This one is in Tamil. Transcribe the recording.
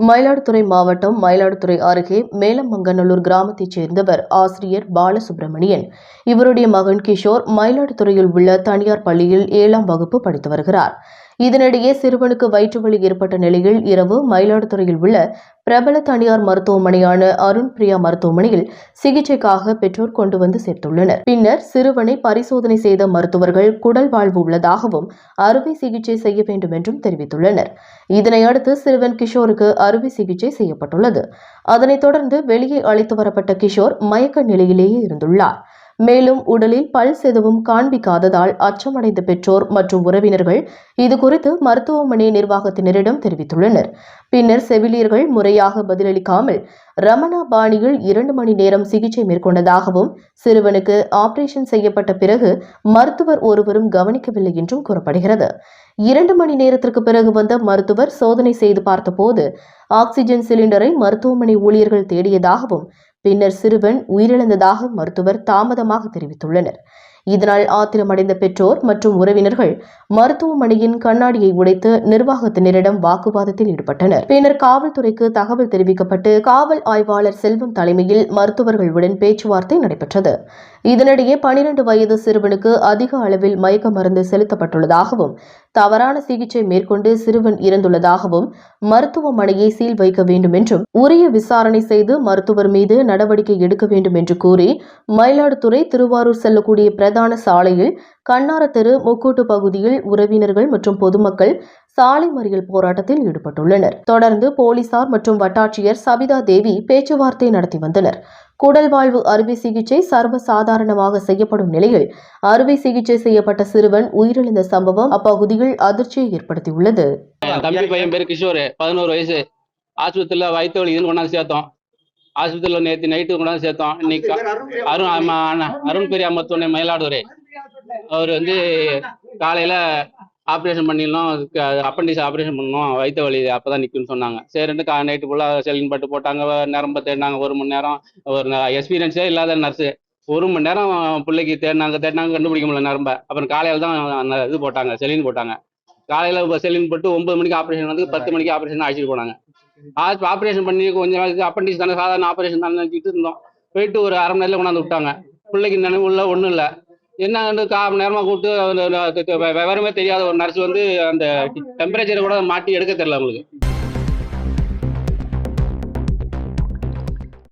மயிலாடுதுறை மாவட்டம் மயிலாடுதுறை அருகே மேலமங்கநல்லூர் கிராமத்தைச் சேர்ந்தவர் ஆசிரியர் பாலசுப்ரமணியன். இவருடைய மகன் கிஷோர் மயிலாடுதுறையில் உள்ள தனியார் பள்ளியில் 7ஆம் வகுப்பு படித்து வருகிறார். இதனிடையே சிறுவனுக்கு வயிற்றுவலி ஏற்பட்ட நிலையில் இரவு மயிலாடுதுறையில் உள்ள பிரபல தனியார் மருத்துவமனையான அருண் பிரியா மருத்துவமனையில் சிகிச்சைக்காக பெற்றோர் கொண்டு வந்து சேர்த்துள்ளனர். பின்னர் சிறுவனை பரிசோதனை செய்த மருத்துவர்கள் குடல் வாழ்வு உள்ளதாகவும் அறுவை சிகிச்சை செய்ய வேண்டும் என்றும் தெரிவித்துள்ளனர். இதனையடுத்து சிறுவன் கிஷோருக்கு அறுவை சிகிச்சை செய்யப்பட்டுள்ளது. அதனைத் தொடர்ந்து வெளியே அழைத்து வரப்பட்ட கிஷோர் மயக்க நிலையிலேயே இருந்துள்ளார். மேலும் உடலில் பல்ஸ் எதுவும் காண்பிக்காததால் அச்சமடைந்த பெற்றோர் மற்றும் உறவினர்கள் இதுகுறித்து மருத்துவமனை நிர்வாகத்தினரிடம் தெரிவித்துள்ளனர். பின்னர் செவிலியர்கள் முறையாக பதிலளிக்காமல் ரமணா பாணியில் 2 மணி நேரம் சிகிச்சை மேற்கொண்டதாகவும் சிறுவனுக்கு ஆபரேஷன் செய்யப்பட்ட பிறகு மருத்துவர் ஒருவரும் கவனிக்கவில்லை என்றும் கூறப்படுகிறது. 2 மணி நேரத்திற்கு பிறகு வந்த மருத்துவர் சோதனை செய்து பார்த்தபோது ஆக்சிஜன் சிலிண்டரை மருத்துவமனை ஊழியர்கள் தேடியதாகவும் பின்னர் சிறுவன் உயிரிழந்ததாக மருத்துவர் தாமதமாக தெரிவித்துள்ளனர். இதனால் ஆத்திரமடைந்த பெற்றோர் மற்றும் உறவினர்கள் மருத்துவமனையின் கண்ணாடியை உடைத்து நிர்வாகத்தினரிடம் வாக்குவாதத்தில் ஈடுபட்டனர். பின்னர் காவல்துறைக்கு தகவல் தெரிவிக்கப்பட்டு காவல் ஆய்வாளர் செல்வம் தலைமையில் மருத்துவர்களுடன் பேச்சுவார்த்தை நடைபெற்றது. இதனிடையே 12 வயது சிறுவனுக்கு அதிக அளவில் மயக்க மருந்து செலுத்தப்பட்டுள்ளதாகவும் தவறான சிகிச்சை மேற்கொண்டு சிறுவன் இறந்துள்ளதாகவும் மருத்துவமனையை சீல் வைக்க வேண்டும் என்றும் உரிய விசாரணை செய்து மருத்துவர் மீது நடவடிக்கை எடுக்க வேண்டும் என்று கூறி மயிலாடுதுறை திருவாரூர் செல்லக்கூடிய பிரதான சாலையில் கண்ணார தெரு முக்கூட்டு பகுதியில் உறவினர்கள் மற்றும் பொதுமக்கள் சாலை மறியல் போராட்டத்தில் ஈடுபட்டுள்ளனர். தொடர்ந்து போலீசார் மற்றும் வட்டாட்சியர் சபிதா தேவி பேச்சுவார்த்தை நடத்தி வந்தனர். குடல் வாழ்வு அறுவை சிகிச்சை சர்வசாதாரணமாக செய்யப்படும் நிலையில் அறுவை சிகிச்சை செய்யப்பட்ட சிறுவன் உயிரிழந்த சம்பவம் அப்பகுதியில் அதிர்ச்சியை ஏற்படுத்தியுள்ளது. தம்பி பையன் பேர் கிஷோர், 11 வயசு. ஆஸ்பத்திரியில் வயிற்று வலி இதுன்னு கொண்டாந்து சேர்த்தோம். ஆஸ்பத்திரியில் நேற்று நைட்டு கொண்டாந்து சேர்த்தோம். இன்னைக்கு அருண் பெரியா மருத்துவமனை மயிலாடுதுறை அவர் காலையில் ஆப்ரேஷன் பண்ணிடணும், அப்பண்டிஸ் ஆப்ரேஷன் பண்ணணும், வயிற்று வலி அப்போ தான் நிற்கும்னு சொன்னாங்க. சரின்ட்டு நைட்டு ஃபுல்லாக செலின் பட்டு போட்டாங்க, நரம்பை தேடினாங்க. 1 மணி நேரம், ஒரு எக்ஸ்பீரியன்ஸே இல்லாத நர்ஸு 1 மணி நேரம் பிள்ளைக்கு தேடினாங்க கண்டுபிடிக்க முடியல நரம்பை. அப்புறம் காலையில் தான் அந்த இது போட்டாங்க, செலின் போட்டாங்க. காலையில் செலின் போட்டு 9 மணிக்கு ஆப்ரேஷன் வந்து 10 மணிக்கு ஆப்ரேஷன் அழைச்சிட்டு போனாங்க. ஆப்ரேஷன் பண்ணி கொஞ்சம் நாளைக்கு அப்பண்டிஸ் தானே, சாதாரண ஆப்ரேஷன் தானே நினச்சிட்டு இருந்தோம். போயிட்டு ஒரு அரை மணி நேரத்தில் கொண்டாந்து விட்டாங்க. பிள்ளைக்கு நினைவு இல்லை, ஒன்றும் இல்லை. என்ன 1/4 மணி நேரமாக கூப்பிட்டு விவரமே தெரியாத ஒரு நர்ஸ் அந்த டெம்பரேச்சரை கூட மாட்டி எடுக்க தெரியல அவங்களுக்கு.